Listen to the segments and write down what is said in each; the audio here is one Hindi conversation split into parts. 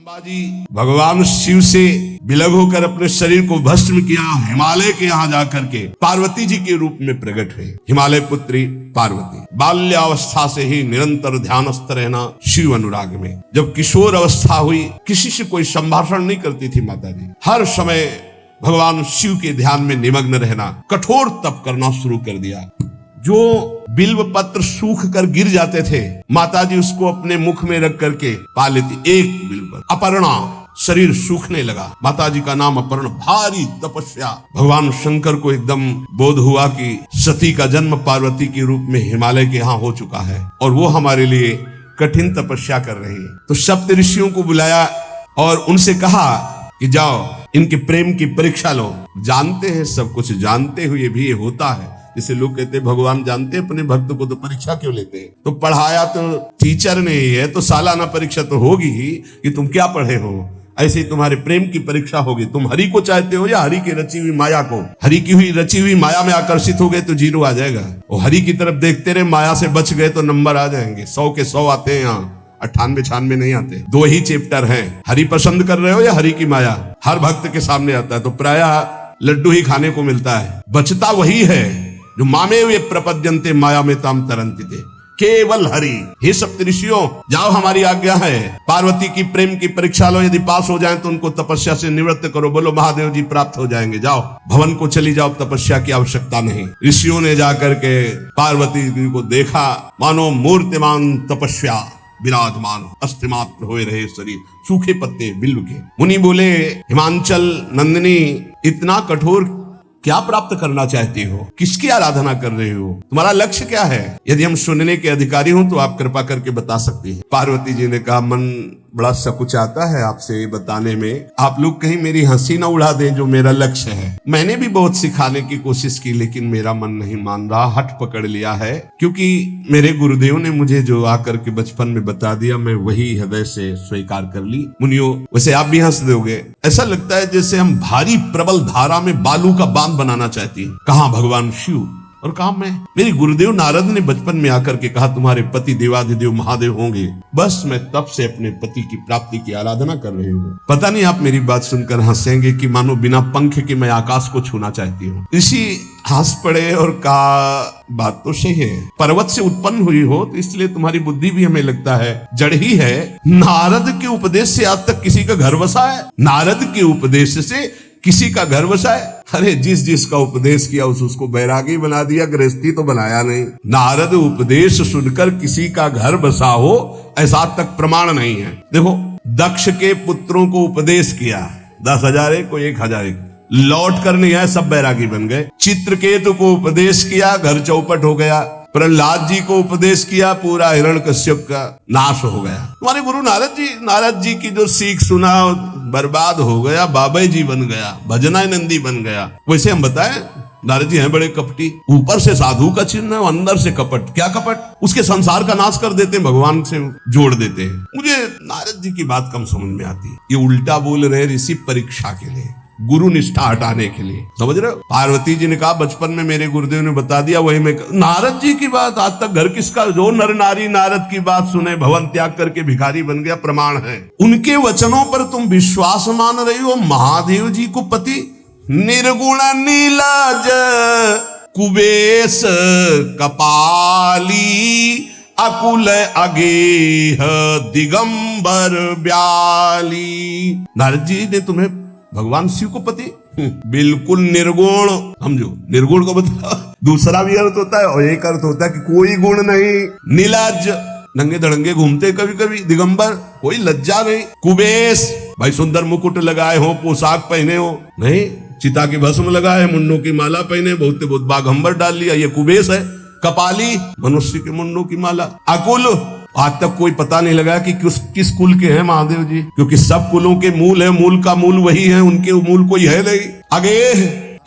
अंबाजी भगवान शिव से विलग होकर अपने शरीर को भस्म किया, हिमालय के यहाँ जाकर के पार्वती जी के रूप में प्रकट हुए। हिमालय पुत्री पार्वती बाल्यावस्था से ही निरंतर ध्यानस्थ रहना शिव अनुराग में। जब किशोर अवस्था हुई, किसी से कोई संभाषण नहीं करती थी माता जी, हर समय भगवान शिव के ध्यान में निमग्न रहना, कठोर तप करना शुरू कर दिया। जो बिल्व पत्र सूख कर गिर जाते थे, माताजी उसको अपने मुख में रख करके पा लेती। एक बिल्व पत्र, अपर्णा, शरीर सूखने लगा। माताजी का नाम अपर्णा। भारी तपस्या। भगवान शंकर को एकदम बोध हुआ कि सती का जन्म पार्वती के रूप में हिमालय के यहाँ हो चुका है और वो हमारे लिए कठिन तपस्या कर रही है। तो सप्त ऋषियों को बुलाया और उनसे कहा कि जाओ इनके प्रेम की परीक्षा लो। जानते हैं, सब कुछ जानते हुए भी ये होता है। जैसे लोग कहते हैं भगवान जानते हैं अपने भक्त को, तो परीक्षा क्यों लेते हैं? तो पढ़ाया तो टीचर ने ही है, तो सालाना परीक्षा तो होगी ही कि तुम क्या पढ़े हो। ऐसे ही तुम्हारे प्रेम की परीक्षा होगी। तुम हरि को चाहते हो या हरि की रची हुई माया को? हरि की हुई रची हुई माया में आकर्षित हो गए तो 0 आ जाएगा। और हरि की तरफ देखते रहे, माया से बच गए तो नंबर आ जाएंगे। 100 के 100 आते हैं यहाँ, 98-96 नहीं आते। 2 ही चैप्टर हैं। हरि पसंद कर रहे हो या हरि की माया? हर भक्त के सामने आता है तो प्रायः लड्डू ही खाने को मिलता है। बचता वही है जो मामे वे प्रपद्यन्ते माया में ताम तरंति थे, केवल हरि। हे सप्तऋषियों, जाओ, हमारी आज्ञा है। पार्वती की प्रेम की परीक्षा लो, यदि पास हो जाएं तो उनको तपस्या से निवृत्त करो। बोलो महादेव जी प्राप्त हो जाएंगे। जाओ भवन को चली जाओ, तपस्या की आवश्यकता नहीं। ऋषियों ने जाकर के पार्वती जी को देखा, मानो मूर्तिमान तपस्या विराजमान, अस्थिमात्र हुए रहे शरीर, सूखे पत्ते बिल्व के। मुनि बोले, हिमांचल नंदिनी, इतना कठोर क्या प्राप्त करना चाहती हो? किसकी आराधना कर रहे हो? तुम्हारा लक्ष्य क्या है? यदि हम सुनने के अधिकारी हों तो आप कृपा करके बता सकती हैं। पार्वती जी ने कहा, मन बड़ा सकुचाता है आपसे ये बताने में। आप लोग कहीं मेरी हंसी ना उड़ा दें जो मेरा लक्ष्य है। मैंने भी बहुत सिखाने की कोशिश की, लेकिन मेरा मन नहीं मान रहा, हट पकड़ लिया है। क्योंकि मेरे गुरुदेव ने मुझे जो आकर के बचपन में बता दिया, मैं वही हृदय से स्वीकार कर ली। मुनियों, वैसे आप भी हंस दोगे। ऐसा लगता है जैसे हम भारी प्रबल धारा में बालू का बांध बनाना चाहती हैं। कहाँ भगवान शिव और कहाँ मैं? मेरे गुरुदेव नारद ने बचपन में आकर के कहा, तुम्हारे पति देवाधिदेव महादेव होंगे। बस मैं तब से अपने पति की प्राप्ति की आराधना कर रही हूँ। पता नहीं आप मेरी बात सुनकर हंसेंगे कि मानो बिना पंख के मैं आकाश को छूना चाहती हूँ। ऋषि हंस पड़े और कहा, बात तो सही है, पर्वत से उत्पन्न हुई हो तो इसलिए तुम्हारी बुद्धि भी हमें लगता है जड़ ही है। नारद के उपदेश से आज तक किसी का घर बसा है? नारद के उपदेश से किसी का घर बसा है? अरे जिसका उपदेश किया उसको बैरागी बना दिया, गृहस्थी तो बनाया नहीं। नारद उपदेश सुनकर किसी का घर बसा हो, ऐसा तक प्रमाण नहीं है। देखो, दक्ष के पुत्रों को उपदेश किया, 10,000 को 1,000 लौट कर नहीं आए, सब बैरागी बन गए। चित्रकेतु को उपदेश किया, घर चौपट हो गया। प्रहलाद जी को उपदेश किया, पूरा हिरण्यकश्यप का नाश हो गया। तुम्हारे गुरु नारद जी की जो सीख सुना बर्बाद हो गया, बाबा जी बन गया, भजनानंदी बन गया। वैसे हम बताएं, नारद जी हैं बड़े कपटी, ऊपर से साधु का चिन्ह है, अंदर से कपट। क्या कपट? उसके संसार का नाश कर देते हैं, भगवान से जोड़ देते हैं। मुझे नारद जी की बात कम समझ में आती है। ये उल्टा बोल रहे ऋषि परीक्षा के लिए, गुरु निष्ठा हटाने के लिए, समझ रहे हो? पार्वती जी ने कहा, बचपन में मेरे गुरुदेव ने बता दिया, वही मैं। नारद जी की बात आज तक घर किसका? जो नर नारी नारद की बात सुने, भवन त्याग करके भिखारी बन गया, प्रमाण है। उनके वचनों पर तुम विश्वास मान रही हो? महादेव जी को पति निर्गुण नीलाज कुबेश कपाली अकुल अगेह दिगंबर ब्याली। नारद जी ने तुम्हें भगवान शिव को पति बिल्कुल निर्गुण समझो। निर्गुण को बता, दूसरा भी अर्थ होता है और एक अर्थ होता है कि कोई गुण नहीं। नीलाज, नंगे धड़ंगे घूमते कभी कभी। दिगंबर, कोई लज्जा नहीं। कुबेश, भाई सुंदर मुकुट लगाए हो, पोशाक पहने हो, नहीं चिता की भस्म लगाए, मुंडों की माला पहने, बहुत बाघंबर डाल लिया, ये कुबेश है। कपाली, मनुष्य के मुंडों की माला। अकुल, आज तक कोई पता नहीं लगा कि किस कुल के हैं महादेव जी, क्योंकि सब कुलों के मूल है, मूल का मूल वही है, उनके मूल कोई है नहीं। आगे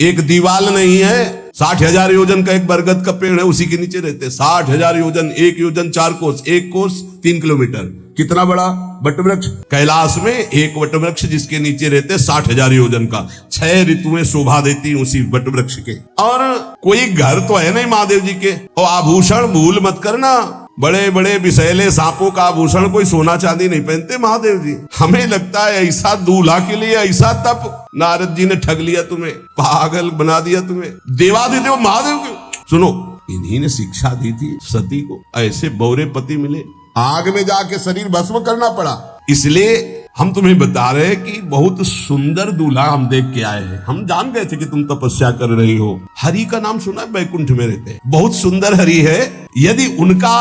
एक दीवाल नहीं है, 60,000 योजन का एक बरगद का पेड़ है, उसी के नीचे रहते। 60,000 योजन, 1 योजन 4 कोस, 1 कोस 3 किलोमीटर। कितना बड़ा वटवृक्ष? कैलाश में एक वटवृक्ष जिसके नीचे रहते 60,000 योजन का। 6 ऋतुएं शोभा देती उसी वटवृक्ष के। और कोई घर तो है नहीं महादेव जी के। और आभूषण भूल मत करना, बड़े बड़े विषैले सांपों का आभूषण, कोई सोना चांदी नहीं पहनते महादेव जी। हमें लगता है ऐसा दूल्हा के लिए ऐसा तप, नारद जी ने ठग लिया तुम्हें, पागल बना दिया तुम्हें। देवाधिदेव महादेव के सुनो, इन्हीं ने शिक्षा दी थी सती को, ऐसे बौरे पति मिले, आग में जाके शरीर भस्म करना पड़ा। इसलिए हम तुम्हें बता रहे हैं कि बहुत सुंदर दूल्हा हम देख के आए हैं। हम जान गए थे कि तुम तपस्या कर रही हो। हरि का नाम सुना है, बैकुंठ में रहते हैं, बहुत सुंदर हरि है। यदि उनका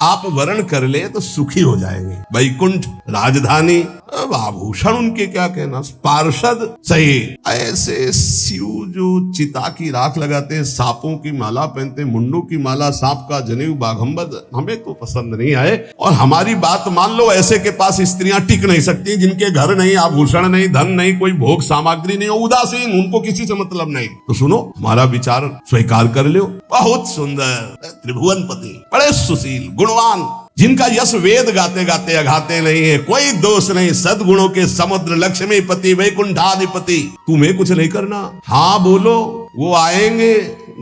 आप वर्ण कर ले तो सुखी हो जाएंगे। बैकुंठ राजधानी, अब आभूषण उनके क्या कहना, पार्षद सही। ऐसे शिव जो चिता की राख लगाते हैं, सांपों की माला पहनते, मुंडों की माला, सांप का जनेऊ, बाघंबद, हमें तो पसंद नहीं आए। और हमारी बात मान लो, ऐसे के पास स्त्रियां टिक नहीं सकती, जिनके घर नहीं, आभूषण नहीं, धन नहीं, कोई भोग सामग्री नहीं, उदासीन, उनको किसी से मतलब नहीं। तो सुनो, हमारा विचार स्वीकार कर लो। बहुत सुंदर त्रिभुवनपति, बड़े सुशील गुणवान, जिनका यश वेद गाते गाते अघाते नहीं है, कोई दोष नहीं, सद्गुणों के समुद्र, लक्ष्मीपति, वैकुंठाधिपति। तुम्हें कुछ नहीं करना, हाँ बोलो, वो आएंगे,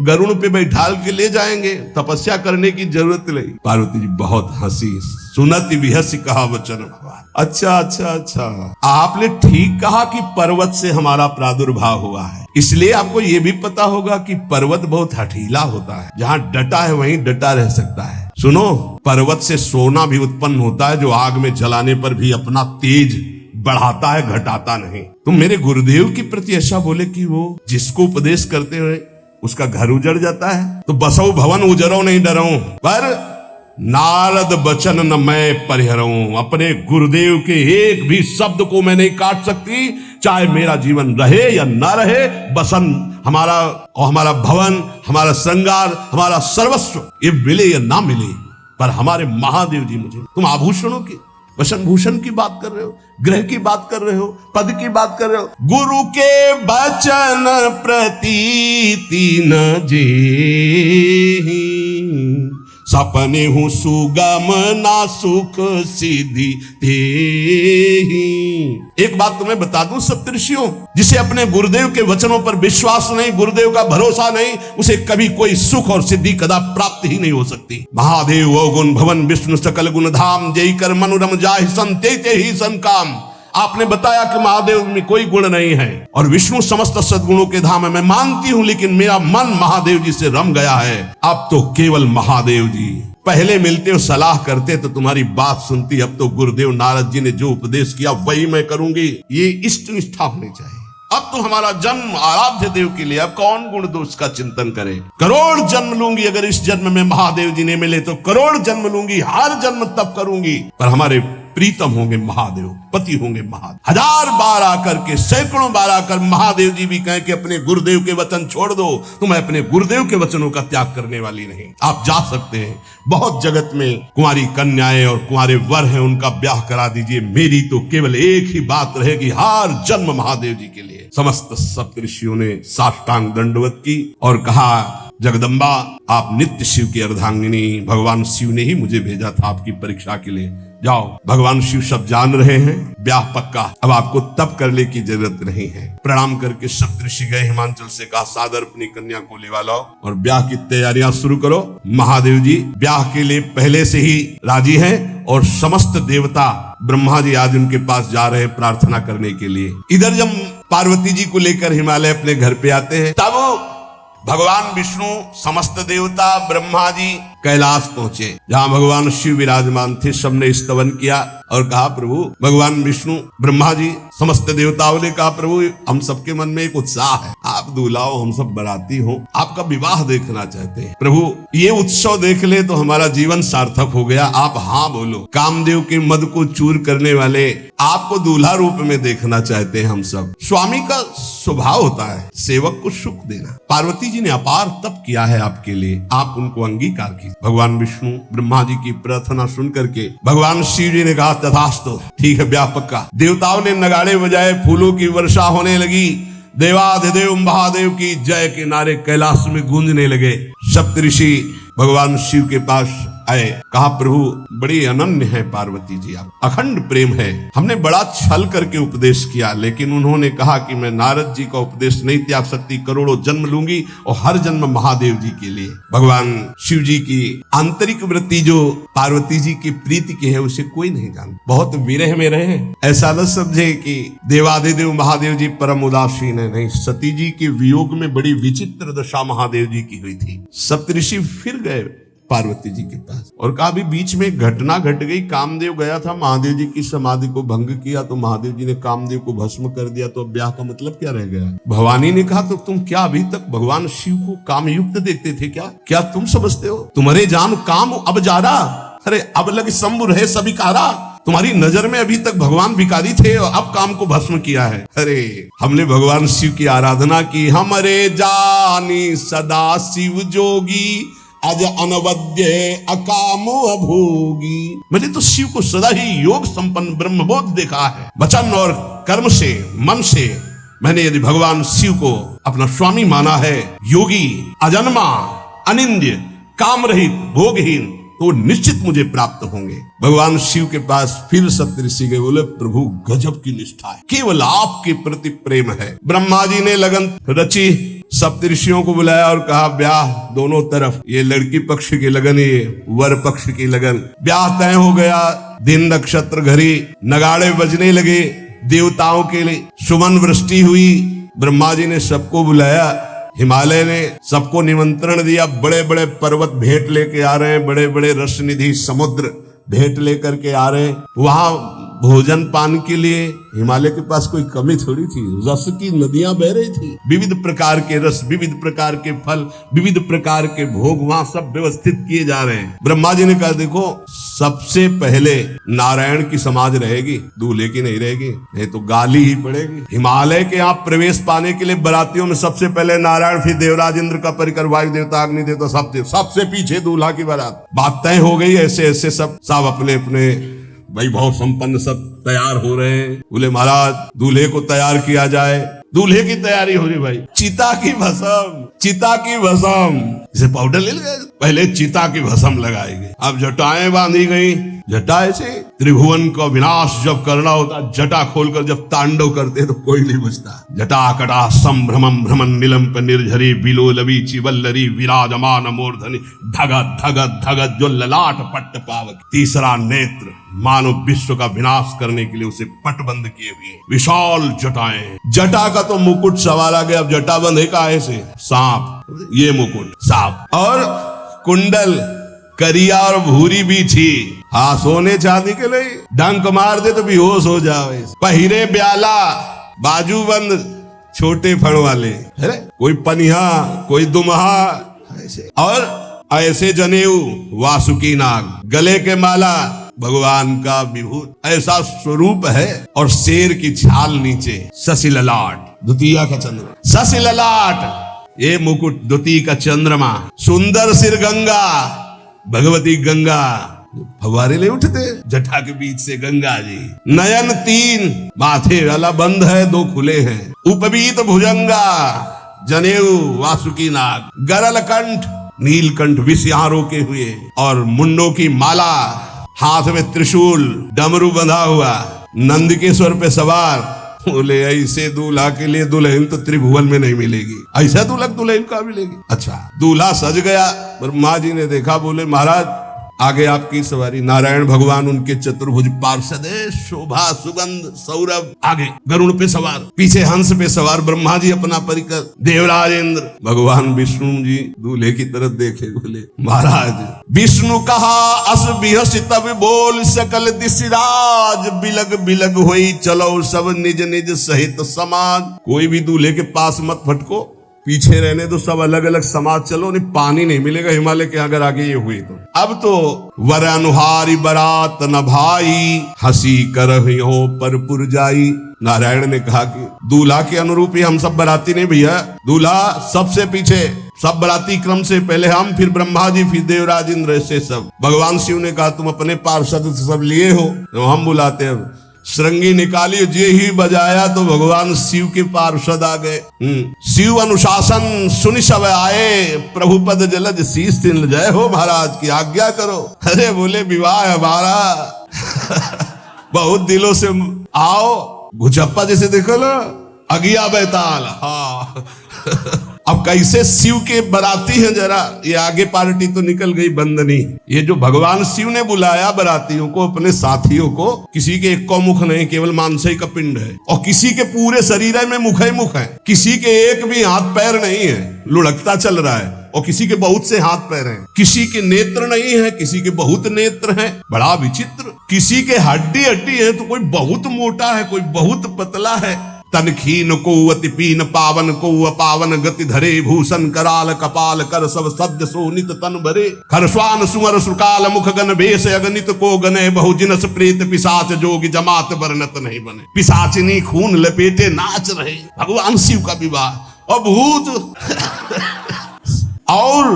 गरुड़ पे बैठाल के ले जाएंगे, तपस्या करने की जरूरत नहीं। पार्वती जी बहुत हंसी, सुनति बिहसी कहा वचन भगवान। अच्छा अच्छा अच्छा, आपने ठीक कहा कि पर्वत से हमारा प्रादुर्भाव हुआ है, इसलिए आपको ये भी पता होगा कि पर्वत बहुत हठीला होता है, जहाँ डटा है वहीं डटा रह सकता है। सुनो, पर्वत से सोना भी उत्पन्न होता है, जो आग में जलाने पर भी अपना तेज बढ़ाता है, घटाता नहीं। तुम मेरे गुरुदेव के प्रति ऐसा बोले कि वो जिसको उपदेश करते हुए उसका घर उजड़ जाता है, तो बसो भवन उजरो नहीं डरो, पर नारद बचन न मैं परिहरऊं। अपने गुरुदेव के एक भी शब्द को मैं नहीं काट सकती, चाहे मेरा जीवन रहे या ना रहे। बसन हमारा और हमारा भवन, हमारा श्रृंगार, हमारा सर्वस्व, ये मिले या ना मिले, पर हमारे महादेव जी मुझे। तुम आभूषणों की, वसन भूषण की बात कर रहे हो, ग्रह की बात कर रहे हो, पद की बात कर रहे हो। गुरु के बचन प्रतीति न जेहि, सपने हूँ सुगम ना सुख सिद्धि तेहि। एक बात तुम्हें बता दूं सप्तऋषियों, जिसे अपने गुरुदेव के वचनों पर विश्वास नहीं, गुरुदेव का भरोसा नहीं, उसे कभी कोई सुख और सिद्धि कदा प्राप्त ही नहीं हो सकती। महादेव अवगुण भवन विष्णु सकल गुण धाम, जय कर मनुरम जाहि संते ते ही सन काम। आपने बताया कि महादेव में कोई गुण नहीं है और विष्णु समस्त सद्गुणों के धाम है, मैं मानती हूं, लेकिन मेरा मन महादेव जी से रम गया है। अब तो केवल महादेव जी, पहले मिलते हो सलाह करते तो तुम्हारी बात सुनती, अब तो गुरुदेव नारद जी ने जो उपदेश किया वही मैं करूंगी। ये इष्ट निष्ठा होनी चाहिए। अब तो हमारा जन्म आराध्य देव के लिए, अब कौन गुण दोष का चिंतन करे। करोड़ जन्म लूंगी, अगर इस जन्म में महादेव जी ने मिले तो करोड़ जन्म लूंगी, हर जन्म तप करूंगी, पर हमारे प्रीतम होंगे महादेव, पति होंगे महादेव। हजार बार आकर के, सैकड़ों बार आकर महादेव जी भी कहें कि अपने गुरुदेव के वचन छोड़ दो, तो मैं अपने गुरुदेव के वचनों का त्याग करने वाली नहीं। आप जा सकते हैं, बहुत जगत में कुंवारी कन्याएं और कुंवारे वर हैं, उनका ब्याह करा दीजिए। मेरी तो केवल एक ही बात रहेगी, हर जन्म महादेव जी के लिए। समस्त सप्तऋषियों ने साष्टांग दंडवत की और कहा, जगदम्बा आप नित्य शिव की अर्धांगिनी, भगवान शिव ने ही मुझे भेजा था आपकी परीक्षा के लिए। जाओ, भगवान शिव सब जान रहे हैं, ब्याह पक्का, अब आपको तप करने की जरूरत नहीं है। प्रणाम करके सप्तऋषि गए, हिमांचल से कहा सादर अपनी कन्या को लेवा लाओ और ब्याह की तैयारियां शुरू करो। महादेव जी ब्याह के लिए पहले से ही राजी हैं और समस्त देवता ब्रह्मा जी आदि उनके पास जा रहे हैं प्रार्थना करने के लिए। इधर जब पार्वती जी को लेकर हिमालय अपने घर पे आते हैं, तब भगवान विष्णु, समस्त देवता, ब्रह्मा जी कैलाश पहुंचे, जहां भगवान शिव विराजमान थे। सबने स्तवन किया और कहा, प्रभु भगवान विष्णु, ब्रह्मा जी, समस्त देवताओं ने कहा, प्रभु हम सबके मन में एक उत्साह है, आप दूल्हा हो, हम सब बराती हो, आपका विवाह देखना चाहते हैं। प्रभु ये उत्सव देख ले तो हमारा जीवन सार्थक हो गया, आप हाँ बोलो। कामदेव के मद को चूर करने वाले आपको दूल्हा रूप में देखना चाहते हैं हम सब। स्वामी का स्वभाव होता है सेवक को सुख देना। पार्वती जी ने अपार तप किया है आपके लिए, आप उनको अंगीकार कीजिए। भगवान विष्णु, ब्रह्मा जी की प्रार्थना सुन करके भगवान शिव जी ने कहा, तथास्तु, ठीक है ब्याह पक्का। देवताओं ने नगाड़े बजाए, फूलों की वर्षा होने लगी, देवाधिदेव महादेव की जय के नारे कैलाश में गूंजने लगे। सप्तऋषि भगवान शिव के पास आए, कहा प्रभु बड़ी अनन्य है पार्वती जी, आप अखंड प्रेम है, हमने बड़ा छल करके उपदेश किया, लेकिन उन्होंने कहा कि मैं नारद जी का उपदेश नहीं त्याग सकती, करोड़ों जन्म लूंगी और हर जन्म महादेव जी के लिए। भगवान शिव जी की आंतरिक वृत्ति जो पार्वती जी की प्रीति की है उसे कोई नहीं जानता, बहुत विरह में रहे। ऐसा न समझे कि देवाधिदेव महादेव जी परम उदासीन है, नहीं, सती जी के वियोग में बड़ी विचित्र दशा महादेव जी की हुई थी। सप्तऋषि फिर गए पार्वती जी के पास और कहा भी बीच में घटना घट गई, कामदेव गया था महादेव जी की समाधि को भंग किया तो महादेव जी ने कामदेव को भस्म कर दिया, तो अब ब्याह का मतलब क्या रह गया। भवानी ने कहा तो तुम क्या अभी तक भगवान शिव को काम युक्त देखते थे क्या तुम समझते हो तुम्हारे जान काम अब जा रहा, अरे अब लग शंभु रहे सभी कारा, तुम्हारी नजर में अभी तक भगवान भिखारी थे और अब काम को भस्म किया है। अरे हमने भगवान शिव की आराधना की, हमरे जानी सदा शिव जोगी अज अनवद्य अकामो अभोगी। मैंने तो शिव को सदा ही योग संपन्न ब्रह्मबोध देखा है, वचन और कर्म से मन से मैंने यदि भगवान शिव को अपना स्वामी माना है, योगी अजन्मा अनिंद्य काम रहित भोगहीन, तो निश्चित मुझे प्राप्त होंगे। भगवान शिव के पास फिर सप्तऋषि गए, बोले प्रभु गजब की निष्ठा है, केवल आपके प्रति प्रेम है। ब्रह्मा जी ने लगन रची, सप्तऋषियों को बुलाया और कहा ब्याह दोनों तरफ, ये लड़की पक्ष की लगन, ये वर पक्ष की लगन। ब्याह तय हो गया, दिन नक्षत्र घड़ी, नगाड़े बजने लगे, देवताओं के लिए सुमन वृष्टि हुई। ब्रह्मा जी ने सबको बुलाया, हिमालय ने सबको निमंत्रण दिया, बड़े बड़े पर्वत भेंट लेके आ रहे हैं, बड़े बड़े रस निधि समुद्र भेंट लेकर के आ रहे हैं। वहां भोजन पान के लिए हिमालय के पास कोई कमी थोड़ी थी, रस की नदियां बह रही थी, विविध प्रकार के रस, विविध प्रकार के फल, विविध प्रकार के भोग वहां सब व्यवस्थित किए जा रहे हैं। ब्रह्मा जी ने कहा देखो सबसे पहले नारायण की समाज रहेगी, दूल्हे की नहीं रहेगी, नहीं तो गाली ही पड़ेगी। हिमालय के यहाँ प्रवेश पाने के लिए बरातियों में सबसे पहले नारायण, फिर देवराज इंद्र का परिकर, वायु देवता, अग्नि देवता, सबसे पीछे दूल्हा की बारात। बात तय हो गई, ऐसे ऐसे सब अपने अपने वैभव संपन्न सब तैयार हो रहे हैं। बोले महाराज दूल्हे को तैयार किया जाए। दूल्हे की तैयारी हो रही भाई, चिता की भस्म, इसे पाउडर ले गए, पहले चिता की भस्म लगाएंगे। अब जटाएं बांधी गई, जटा से त्रिभुवन का विनाश जब करना होता, जटा खोलकर जब तांडव करते तो कोई नहीं बचता। जटा कटा संभ्रमम भ्रमण निलंप निर्झरी बिलोलवी चिवल्लरी विराजमान मूर्धनि धगत धगत धगत जो ललाट पट्ट पावक। तीसरा नेत्र मानो विश्व का विनाश करने के लिए उसे पटबंद किए हुए विशाल जटाएं। जटा का तो मुकुट सवाल आ गया, अब जटा बंधे का ऐसे सांप, ये मुकुट सांप, और कुंडल करिया और भूरी भी थी, हाँ सोने चांदी के लिए, डंक मार दे तो बेहोश हो जाए। पहिरे ब्याला बाजूबंद छोटे फण वाले, है कोई पनिहा कोई दुमहा ऐसे, और ऐसे जनेऊ वासुकी नाग, गले के माला भगवान का विभूत, ऐसा स्वरूप है। और शेर की छाल नीचे, शशि ललाट द्वितीया का चंद्रमा, शशि ललाट ये मुकुट द्वितीय का चंद्रमा, सुंदर सिर गंगा, भगवती गंगा फवारे ले उठते जटा के बीच से गंगा जी। नयन तीन, माथे वाला बंद है, दो खुले हैं। उपवीत भुजंगा, जनेऊ वासुकी नाग, गरल कंठ नीलकंठ विष यहाँ रोके हुए, और मुंडों की माला, हाथ में त्रिशूल, डमरू बंधा हुआ, नंदकेश्वर पे सवार। बोले ऐसे दूल्हा के लिए दुल्हन तो त्रिभुवन में नहीं मिलेगी, ऐसा दुल्हन का मिलेगी। अच्छा दूल्हा सज गया, ब्रह्मा जी ने देखा, बोले महाराज आगे आपकी सवारी। नारायण भगवान उनके चतुर्भुज पार्षद है, शोभा सुगंध सौरभ आगे गरुड़ पे सवार, पीछे हंस पे सवार ब्रह्मा जी अपना परिकर, देवराज इंद्र, भगवान विष्णु जी दूल्हे की तरफ देखे, बोले महाराज विष्णु कहा अस बिहस तब बोल सकल दिशराज, बिलग बिलग होई चलो सब निज निज सहित समाज। कोई भी दूल्हे के पास मत फटको, पीछे रहने तो सब अलग अलग समाज चलो, नहीं पानी नहीं मिलेगा हिमालय के अगर आगे ये हुई तो। अब तो वर अनुहारी बरात न भाई, हंसी करहियो पर पुर जाई। नारायण ने कहा कि दूल्हा के अनुरूप ही हम सब बराती नहीं भैया, दूल्हा सबसे पीछे, सब बराती क्रम से पहले हम, फिर ब्रह्मा जी, फिर देवराज इंद्र, ऐसे सब। भगवान शिव ने कहा तुम अपने पार्षद सब लिए हो तो हम बुलाते हैं, श्रृंगी निकाली, जे ही बजाया तो भगवान शिव के पार्षद आ गए। शिव अनुशासन सुनि सब आए, प्रभु पद जलद शीस तिन, जय हो महाराज की आज्ञा करो। अरे बोले विवाह हमारा बहुत दिलों से आओ, घुचप्पा जैसे देखो ना, अगिया बैताल। हाँ अब कैसे शिव के बराती हैं, जरा ये आगे पार्टी तो निकल गई बंदनी। ये जो भगवान शिव ने बुलाया बरातियों को, अपने साथियों को, किसी के एक को मुख नहीं, केवल मांस का पिंड है, और किसी के पूरे शरीर में मुख है, किसी के एक भी हाथ पैर नहीं है, लुढ़कता चल रहा है, और किसी के बहुत से हाथ पैर हैं, किसी के नेत्र नहीं है, किसी के बहुत नेत्र हैं, बड़ा विचित्र। किसी के हड्डी है तो कोई बहुत मोटा है, कोई बहुत पतला है। तन खीन को अति पीन, पावन को अपावन, गति धरे भूषण कराल, कपाल कर सब सद्य सोनित तन भरे। खरस्वान सुमर सुकाल, मुख गन भेष अगणित को गने, बहु जिनस प्रेत पिशाच जोगी, जमात बरनत नहीं बने। पिशाचिनी खून लपेटे नाच रहे, भगवान शिव का विवाह। और भूत और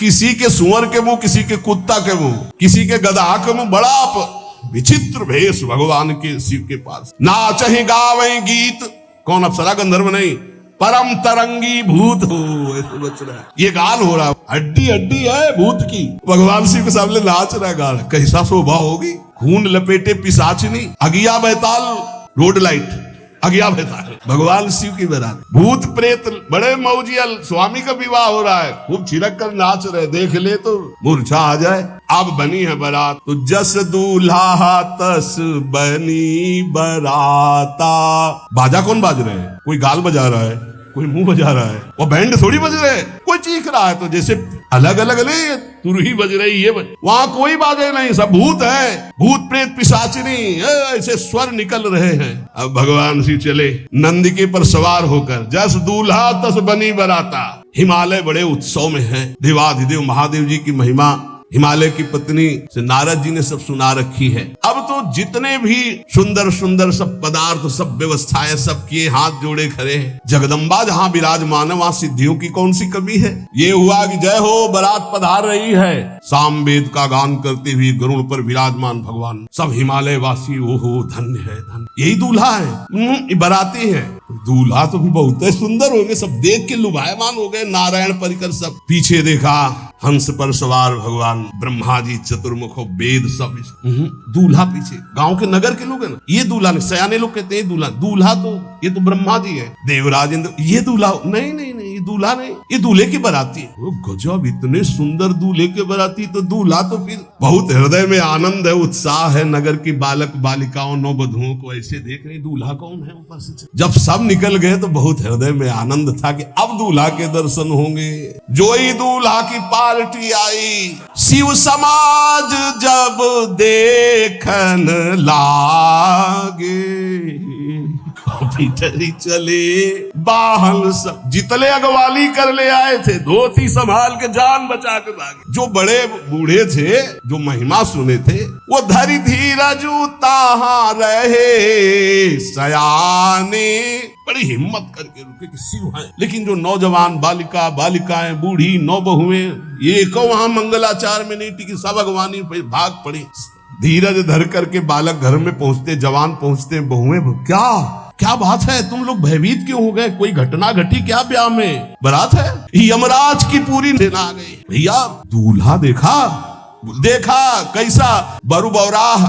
किसी के सुअर के मुंह, किसी के कुत्ता के मुंह, किसी के गधा के मुंह, बड़ा विचित्र भेष भगवान के शिव के पास। नाचहि गावै गीत, कौन अप्सरा गंधर्व नहीं, परम तरंगी भूत हो, ऐसे बच रहा है। ये गान हो रहा है, हड्डी है भूत की, भगवान शिव के सामने नाच रहा है, गान। कैसा शोभा होगी, खून लपेटे पिशाचिनी, अगिया बैताल, रोड लाइट, अगिया बैताल, भगवान शिव की बारात। भूत प्रेत बड़े मौजियल, स्वामी का विवाह हो रहा है, खूब छिड़क कर नाच रहे, देख ले तो मूर्छा आ जाए। अब बनी है बारात, तो जस दूल्हा तस बनी बराता। बाजा कौन बाज रहे हैं, कोई गाल बजा रहा है, कोई मुंह बजा रहा है, और बैंड थोड़ी बज रहे हैं, कोई चीख रहा है, तो जैसे अलग अलग नहीं, तुरही बज रही है, वहां कोई बाजे नहीं, सब भूत है, भूत प्रेत पिशाचिनी, ऐसे स्वर निकल रहे हैं। अब भगवान शिव चले नंदिके पर सवार होकर, जस दूल्हा तस बनी बराता। हिमालय बड़े उत्सव में है, देवाधिदेव महादेव जी की महिमा हिमालय की पत्नी से नारद जी ने सब सुना रखी है। अब तो जितने भी सुंदर सुंदर सब पदार्थ, सब व्यवस्थाएं, सब किए हाथ जोड़े खड़े हैं। जगदम्बा जहाँ विराजमान है, वहाँ सिद्धियों की कौन सी कमी है। ये हुआ कि जय हो बारात पधार रही है, सामवेद का गान करते हुए गरुड़ पर विराजमान भगवान। सब हिमालय वासी ओहो धन्य है, धन्य, यही दूल्हा है, बाराती है। दूल्हा तो भी बहुत सुंदर हो गए, सब देख के लुभायमान हो गए, नारायण परिकर सब। पीछे देखा हंस पर सवार भगवान ब्रह्मा जी, चतुर्मुख वेद सब। दूल्हा पीछे, गांव के नगर के लोग है ना, ये दूल्हा नहीं, सयाने लोग कहते हैं दूल्हा, दूल्हा तो ये तो ब्रह्मा जी है, देवराज इंद्र, ये दूल्हा नहीं, ये दूल्हा नहीं, ये दूल्हे की बाराती है। गजब, इतने सुंदर दूल्हे के बाराती, तो दूल्हा तो फिर बहुत हृदय में आनंद है, उत्साह है। नगर की बालक बालिकाओं, नौबधुओं को ऐसे देख रहे, दूल्हा कौन है ऊपर से। जब सब निकल गए तो बहुत हृदय में आनंद था कि अब दूल्हा के दर्शन होंगे। जो ही दूल्हा की पार्टी आई, शिव समाज जब देखन लागे, भीतरी चले बाहन सब। जितने अगवाली कर ले आए थे, धोती संभाल के जान बचा के भागे। जो बड़े बूढ़े थे, जो महिमा सुने थे, वो धरी धीरजू ताहा रहे सयाने, बड़ी हिम्मत करके रुके कि शिव है। लेकिन जो नौजवान बालिकाएं, बूढ़ी, नौबहुएं, ये को वहां मंगलाचार में नहीं टिकी, सब अगवानी पे भाग पड़ी। धीरज धर करके बालक घर में पहुंचते, जवान पहुंचते, बहुएं, क्या बात है, तुम लोग भयभीत क्यों हो गए, कोई घटना घटी क्या ब्याह में, बारात है। यमराज की पूरी सेना आ गई। भैया दूल्हा देखा कैसा, बरू बौराह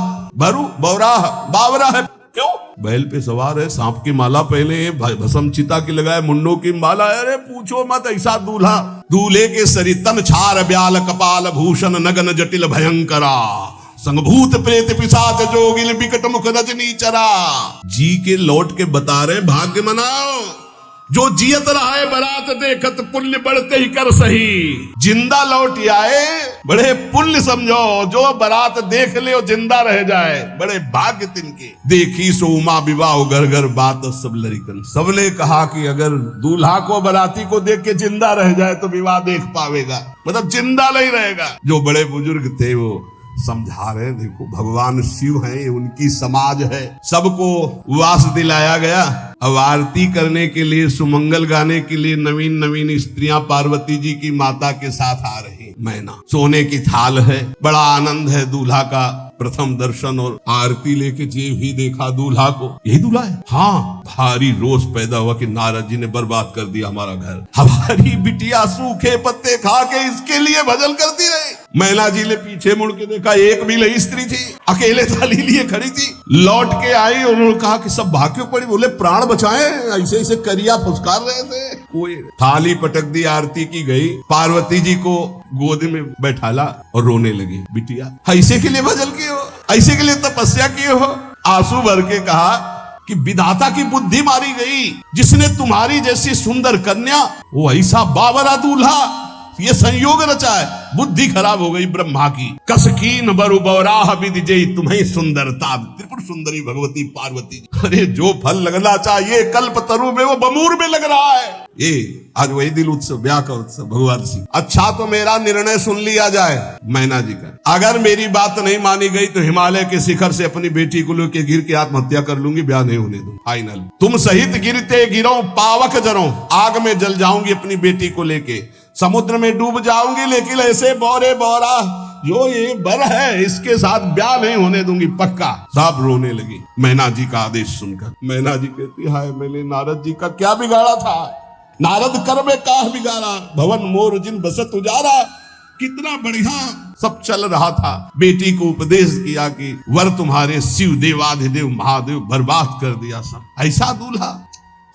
बावरा है, क्यों, बैल पे सवार है, सांप की माला पहले, भस्म चिता की लगाए, मुंडों की माला। अरे पूछो मत, ऐसा दूल्हा। दूल्हे के शरीर तन छार ब्याल, कपाल भूषण, नगन जटिल भयंकरा, संगभूत प्रेत पिशाच जोगिल, बिकट मुख रजनी चरा। जी के लौट के बता रहे, भाग्य मनाओ, जो जियत रहा है बारात देखत, पुण्य बढ़ते ही कर सही। जिंदा लौट आए, बड़े पुण्य समझो, जो बारात देख ले जिंदा रह जाए, बड़े भाग्य तिनके। देखी सो उमा विवाह घर घर बात सब लड़िकन। सबने कहा कि अगर दूल्हा को बाराती को देख के जिंदा रह जाए तो विवाह देख पावेगा, मतलब जिंदा नहीं रहेगा। जो बड़े बुजुर्ग थे वो समझा रहे, देखो भगवान शिव हैं, उनकी समाज है, सबको वास दिलाया गया। अब आरती करने के लिए, सुमंगल गाने के लिए नवीन स्त्रियां पार्वती जी की माता के साथ आ रही। मैना सोने की थाल है, बड़ा आनंद है दूल्हा का। प्रथम दर्शन और आरती लेके जे भी देखा दूल्हा को, यही दूल्हा है। हाँ, भारी रोष पैदा हुआ कि नारद जी ने बर्बाद कर दिया हमारा घर, हमारी बिटिया सूखे पत्ते खा के इसके लिए भजन करती रही। मैना जी ने पीछे मुड़ के देखा, एक भी नहीं स्त्री थी, अकेले थाली लिए खड़ी थी। लौट के आई, उन्होंने कहा कि सब भाग क्यों पड़ी? बोले प्राण बचाए, ऐसे ऐसे करिया फुसकार रहे थे। कोई थाली पटक दी, आरती की गई, पार्वती जी को गोद में बैठाला और रोने लगी। बिटिया ऐसे के लिए भजन किए हो, ऐसे के लिए तपस्या किए हो? आंसू भर के कहा कि विधाता की बुद्धि मारी गई, जिसने तुम्हारी जैसी सुंदर कन्या, वो ऐसा बावरा दूल्हा, ये संयोग रचा है, बुद्धि खराब हो गई ब्रह्मा की। कसकीन बरु बौराह विदिजई तुम्हें सुंदरता, त्रिपुर सुंदरी भगवती पार्वती। अरे जो फल लगना चाहिए कल्प तरु में, वो बमूर में लग रहा है। ये आज वही दिल उत्सव, ब्याह का उत्सव भगवान सिंह। अच्छा तो मेरा निर्णय सुन लिया जाए मैना जी का, अगर मेरी बात नहीं मानी गई तो हिमालय के शिखर से अपनी बेटी को लेकर गिर के आत्महत्या कर लूंगी, ब्याह नहीं होने दूं। फाइनल, तुम सहित गिरते गिरो पावक जरो, आग में जल जाऊंगी अपनी बेटी को लेके, समुद्र में डूब जाऊंगी, लेकिन ऐसे बोरे बोरा जो ये बर है इसके साथ ब्याह नहीं होने दूंगी, पक्का। सब रोने लगी मैना जी का आदेश सुनकर। मैना जी कहती, हाय मैंने नारद जी का क्या बिगाड़ा था? नारद कर में काह बिगाड़ा, भवन मोर जिन बसत उजारा। कितना बढ़िया सब चल रहा था। बेटी को उपदेश किया कि वर तुम्हारे शिव देवाधिदेव महादेव, बर्बाद कर दिया सब। ऐसा दूल्हा,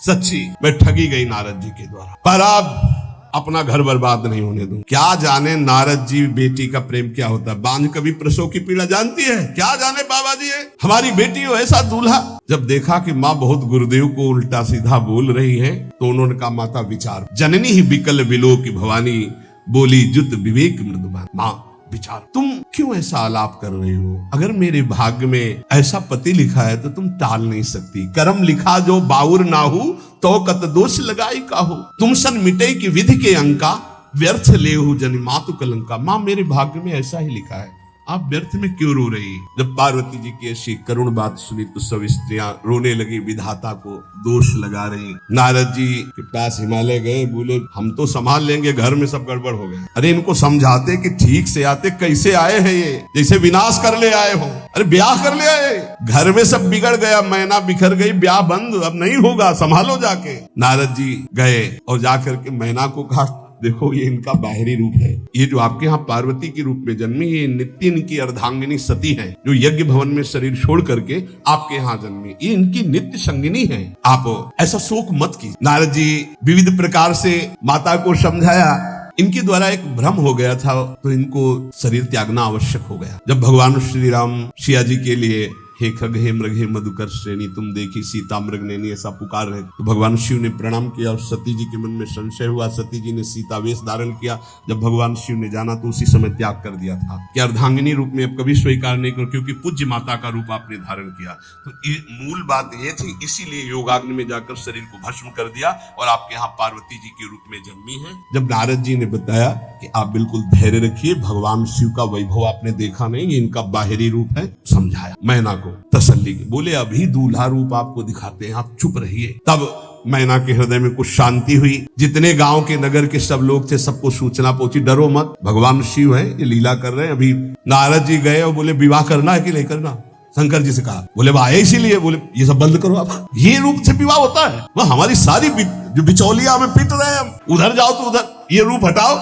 सच्ची मैं ठगी गई नारद जी के द्वारा, पर अब अपना घर बर्बाद नहीं होने दूं। क्या जाने नारद जी बेटी का प्रेम क्या होता है। बांझ कभी प्रसव की पीड़ा जानती है? क्या जाने बाबा जी है हमारी बेटी हो ऐसा दूल्हा। जब देखा कि माँ बहुत गुरुदेव को उल्टा सीधा बोल रही है, तो उन्होंने कहा, माता विचार, जननी ही बिकल बिलो की भवानी, बोली जुत विवेक मृदुबान। माँ विचार, तुम क्यों ऐसा आलाप कर रही हो? अगर मेरे भाग्य में ऐसा पति लिखा है तो तुम टाल नहीं सकती। कर्म लिखा जो बाउर नाहू, तो कत दोष लगाई काहू। तुम सन मिटे की विधि के अंका, व्यर्थ लेहु जनि मातु कलंका। माँ मेरे भाग्य में ऐसा ही लिखा है, आप व्यर्थ में क्यों रो रही? जब पार्वती जी की ऐसी करुण बात सुनी तो सब स्त्रियां रोने लगी, विधाता को दोष लगा रही। नारद जी के पास हिमालय गए, बोले हम तो संभाल लेंगे, घर में सब गड़बड़ हो गए। अरे इनको समझाते कि ठीक से आते, कैसे आए हैं ये, जैसे विनाश कर ले आए हो। अरे ब्याह कर ले आए, घर में सब बिगड़ गया, मैना बिखर गई, ब्याह बंद, अब नहीं होगा, संभालो जाके। नारद जी गए और जाकर के मैना को कहा, देखो ये इनका बाहरी रूप है, ये जो आपके यहाँ पार्वती के रूप में जन्मी, ये नित्य इनकी अर्धांगिनी सती है, जो यज्ञ भवन में शरीर छोड़ करके आपके यहाँ जन्मी, ये इनकी नित्य संगिनी है, आप ऐसा शोक मत कीजिए। नारद जी विविध प्रकार से माता को समझाया। इनके द्वारा एक भ्रम हो गया था, तो इनको शरीर त्यागना आवश्यक हो गया। जब भगवान श्री राम सिया जी के लिए हे खग हे मृग हे मधुकर श्रेणी तुम देखी सीता मृग नैनी ऐसा पुकार रहे, तो भगवान शिव ने प्रणाम किया और सती जी के मन में संशय हुआ। सती जी ने सीता वेश धारण किया। जब भगवान शिव ने जाना तो उसी समय त्याग कर दिया था कि अर्धांगिनी रूप में अब कभी स्वीकार नहीं करो, क्योंकि पूज्य माता का रूप आपने धारण किया। तो ये मूल बात ये थी, इसीलिए योगाग्नि में जाकर शरीर को भस्म कर दिया और आपके यहाँ पार्वती जी के रूप में जन्मी है। जब नारद जी ने बताया कि आप बिल्कुल धैर्य रखिए, भगवान शिव का वैभव आपने देखा नहीं, ये इनका बाहरी रूप है, समझाया मैना को तसल्ली के। बोले अभी दूल्हा रूप आपको दिखाते हैं, आप चुप रहिए। तब मैना के हृदय में कुछ शांति हुई। जितने गांव के नगर के सब लोग थे सबको सूचना पहुंची, डरो मत, भगवान शिव है, ये लीला कर रहे हैं। अभी नारद जी गए और बोले विवाह करना है कि नहीं करना? शंकर जी से कहा, बोले आए इसीलिए, बोले ये सब बंद करो आप, ये रूप से विवाह होता है? वह हमारी सारी जो बिचौलिया हमें पीट रहे हैं, हम उधर जाओ तो उधर, ये रूप हटाओ।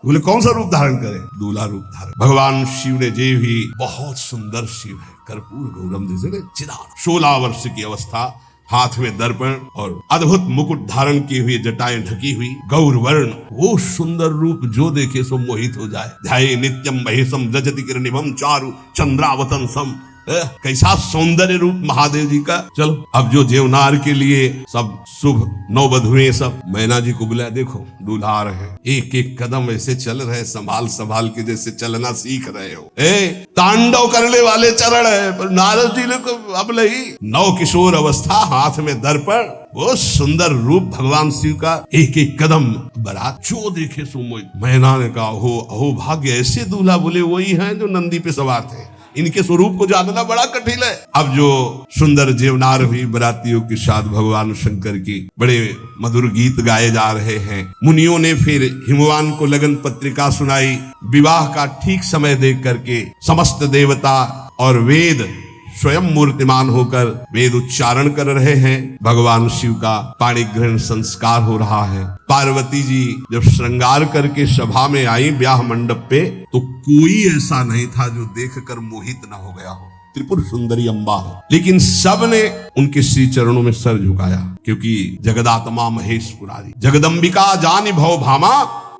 बोले कौन सा रूप धारण करें? दूल्हा रूप धारण। भगवान शिव ने जे भी, बहुत सुंदर शिव है, कर्पूर गौरम जैसे चिदार, 16 वर्ष की अवस्था, हाथ में दर्पण और अद्भुत मुकुट धारण किए हुए, जटाएं ढकी हुई, गौर वर्ण, वो सुंदर रूप जो देखे सो मोहित हो जाए। ध्याये नित्यम महेशम रजति किरणिमं चारु चंद्रावतन सम। कैसा सौंदर्य रूप महादेव जी का। चलो अब जो जेवनार के लिए सब शुभ नववधुएं सब मैना जी को बुलाया, देखो दूल्हा आ रहे हैं, एक एक कदम ऐसे चल रहे, संभाल संभाल के जैसे चलना सीख रहे हो। तांडव करने वाले चरण है, पर नारद जी ने अब नहीं, नव किशोर अवस्था, हाथ में दर्पण, वो सुंदर रूप भगवान शिव का, एक एक कदम बारात जो देखे सो मोहित। मैना ने कहा अहो भाग्य, ऐसे दूल्हा। बोले वही हैं जो नंदी पे सवार थे, इनके स्वरूप को जानना बड़ा कठिन है। अब जो सुंदर जेवनार हुई बरातियों के साथ भगवान शंकर की बड़े मधुर गीत गाए जा रहे हैं। मुनियों ने फिर हिमवान को लगन पत्रिका सुनाई। विवाह का ठीक समय देख करके समस्त देवता और वेद स्वयं मूर्तिमान होकर वेद उच्चारण कर रहे हैं। भगवान शिव का पाणी ग्रहण संस्कार हो रहा है। पार्वती जी जब श्रृंगार करके सभा में आई ब्याह मंडप पे, तो कोई ऐसा नहीं था जो देखकर मोहित न हो गया हो। त्रिपुर सुंदरी अम्बा है, लेकिन सब ने उनके श्री चरणों में सर झुकाया, क्योंकि जगदात्मा महेश पुरारी जगदम्बिका जानि भव भामा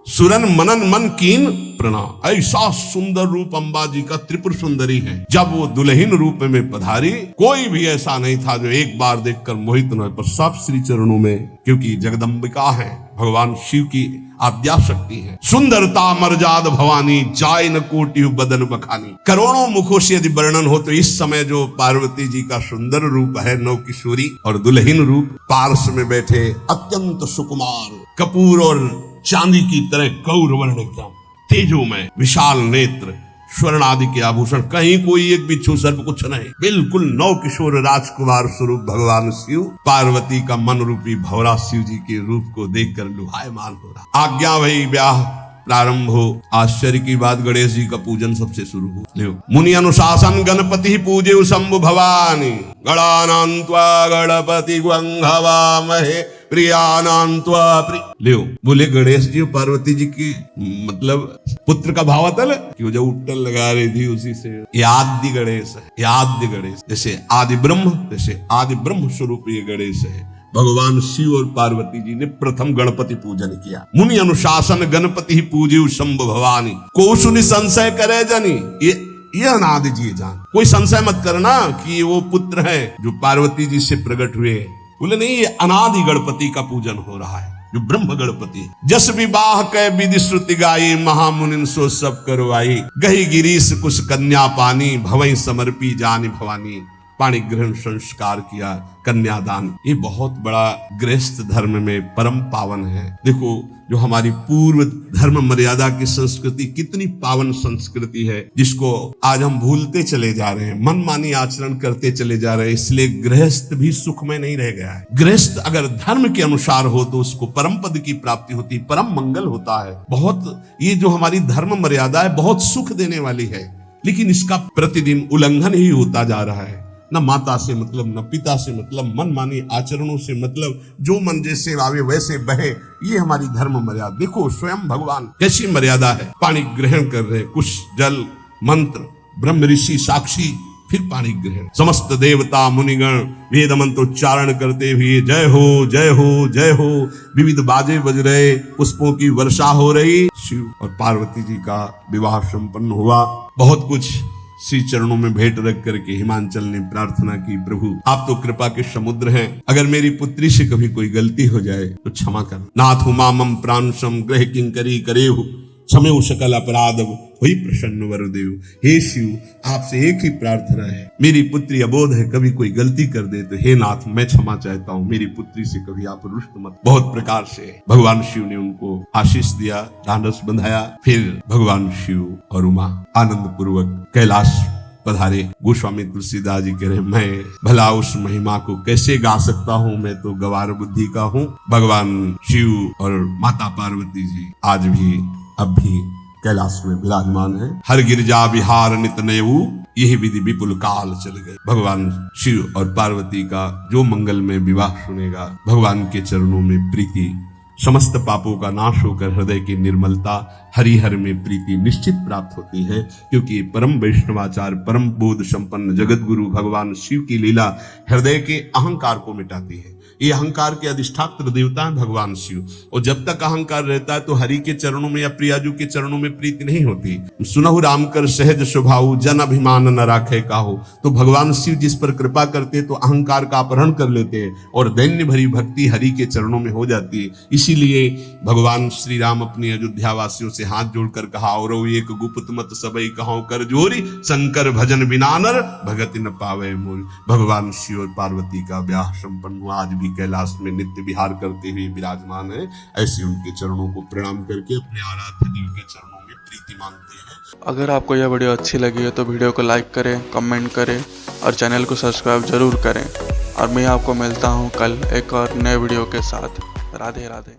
सुरन मनन मन कीन प्रणाम। ऐसा सुंदर रूप अम्बा जी का त्रिपुर सुंदरी है। जब वो दुल्हन रूप में पधारी, कोई भी ऐसा नहीं था जो एक बार देखकर मोहित न हो, पर सब श्री चरणों में, क्योंकि जगदम्बिका है, भगवान शिव की आद्या शक्ति है। सुंदरता मर्याद भवानी जाय न कोटि बदन बखानी। करोड़ों मुखों से यदि वर्णन हो तो इस समय जो पार्वती जी का सुंदर रूप है, नव किशोरी और दुल्हन रूप, पार्श्व में बैठे अत्यंत सुकुमार, कपूर और चांदी की तरह गौर वर्ण, एकदम तेजोमय, विशाल नेत्र, स्वर्ण आदि के आभूषण, कहीं कोई एक बिच्छू सर्प कुछ नहीं, बिल्कुल नव किशोर राजकुमार स्वरूप भगवान शिव पार्वती का मन रूपी भौरा शिव जी के रूप को देखकर लुभायमान हो रहा। आज्ञा भई ब्याह प्रारंभ हो। आश्चर्य की बात, गणेश जी का पूजन सबसे शुरू हो। ले मुनि अनुशासन गणपति पूजे शंभु भवानी। गणानान्त्वा गणपति गंघवामहे प्रियानान्त्वा ले बोले गणेश जी पार्वती जी की मतलब पुत्र का भावातल कि वो जब उट्टल लगा रही थी उसी से। ये आदि गणेश है, ये आदि गणेश, जैसे आदि ब्रह्म, जैसे आदि ब्रह्म स्वरूप ये गणेश है। भगवान शिव और पार्वती जी ने प्रथम गणपति पूजन किया। मुनि अनुशासन गणपति पूजे शंभु भवानी। को सुनि संशय करे जनी, ये अनादि जी जान, कोई संशय मत करना कि वो पुत्र है जो पार्वती जी से प्रकट हुए। बोले नहीं, ये अनादि गणपति का पूजन हो रहा है, जो ब्रह्म गणपति। जस विवाह कै विधि श्रुति गाई, महामुनिन सो सब करवाई। गही गिरीश कुश कन्या पानी, भवई समर्पी जानी भवानी। पाणी ग्रहण संस्कार किया, कन्यादान, ये बहुत बड़ा गृहस्थ धर्म में परम पावन है। देखो जो हमारी पूर्व धर्म मर्यादा की संस्कृति कितनी पावन संस्कृति है, जिसको आज हम भूलते चले जा रहे हैं, मनमानी आचरण करते चले जा रहे हैं। इसलिए गृहस्थ भी सुख में नहीं रह गया है। गृहस्थ अगर धर्म के अनुसार हो तो उसको परम पद की प्राप्ति होती, परम मंगल होता है। बहुत ये जो हमारी धर्म मर्यादा है बहुत सुख देने वाली है, लेकिन इसका प्रतिदिन उल्लंघन ही होता जा रहा है। न माता से मतलब, न पिता से मतलब, मनमानी आचरणों से मतलब, जो मन जैसे आवे वैसे बहे, ये हमारी धर्म मर्यादा। देखो स्वयं भगवान कैसी मर्यादा है। पानी ग्रहण कर रहे, कुछ जल मंत्र, ब्रह्म ऋषि साक्षी, फिर पानी ग्रहण। समस्त देवता मुनिगण वेद मंत्र उच्चारण करते हुए जय हो जय हो जय हो, विविध बाजे बज रहे, पुष्पों की वर्षा हो रही। शिव और पार्वती जी का विवाह संपन्न हुआ। बहुत कुछ श्री चरणों में भेंट रख करके हिमांचल ने प्रार्थना की, प्रभु आप तो कृपा के समुद्र हैं, अगर मेरी पुत्री से कभी कोई गलती हो जाए तो क्षमा कर। नाथ मामम प्रांशम ग्रह किंकरी करेहु, क्षमेउ सकल अपराध वही प्रसन्न वरुदेव। हे शिव आपसे एक ही प्रार्थना है, मेरी पुत्री अबोध है, कभी कोई गलती कर दे तो हे नाथ मैं क्षमा चाहता हूँ, मेरी पुत्री से कभी आप रुष्ट मत। बहुत प्रकार से भगवान शिव ने उनको आशीष दिया, ढांढस बंधाया। फिर भगवान शिव और उमा आनंद पूर्वक कैलाश पधारे। गोस्वामी तुलसीदास जी कह रहे, मैं भला उस महिमा को कैसे गा सकता हूँ, मैं तो गवार बुद्धि का हूँ। भगवान शिव और माता पार्वती जी आज भी अब भी कैलाश में विराजमान है। हर गिरजा विहार नित नेऊ, यही विधि विपुल काल चल गए। भगवान शिव और पार्वती का जो मंगल में विवाह सुनेगा, भगवान के चरणों में प्रीति, समस्त पापों का नाश होकर हृदय की निर्मलता, हरिहर में प्रीति निश्चित प्राप्त होती है। क्योंकि परम वैष्णवाचार, परम बोध संपन्न जगत गुरु भगवान शिव की लीला हृदय के अहंकार को मिटाती है। ये अहंकार के अधिष्ठात्र देवता है भगवान शिव, और जब तक अहंकार रहता है तो हरि के चरणों में या प्रियाजू के चरणों में प्रीति नहीं होती। सुनहु राम कर सहज स्वभाव, जन अभिमान न राखे काहू। तो भगवान शिव जिस पर कृपा करते तो अहंकार का अपहरण कर लेते हैं और दैन्य भरी भक्ति हरि के चरणों में हो जाती है। इसीलिए भगवान श्री राम अपनी अयोध्या वासियों से हाथ जोड़कर कहा, और एक गुप्त मत सबई कहो कर जोरी, शंकर भजन बिना नर भगति न पावे मोरी। भगवान शिव और पार्वती का ब्याह संपन्न हुआ, आज भी कैलाश में नित्य विहार करते हुए विराजमान है। ऐसे उनके चरणों को प्रणाम करके अपने आराध्य देव के चरणों में प्रीति मांगते हैं। अगर आपको यह वीडियो अच्छी लगी है तो वीडियो को लाइक करें, कमेंट करें और चैनल को सब्सक्राइब जरूर करें। और मैं आपको मिलता हूं कल एक और नए वीडियो के साथ। राधे राधे।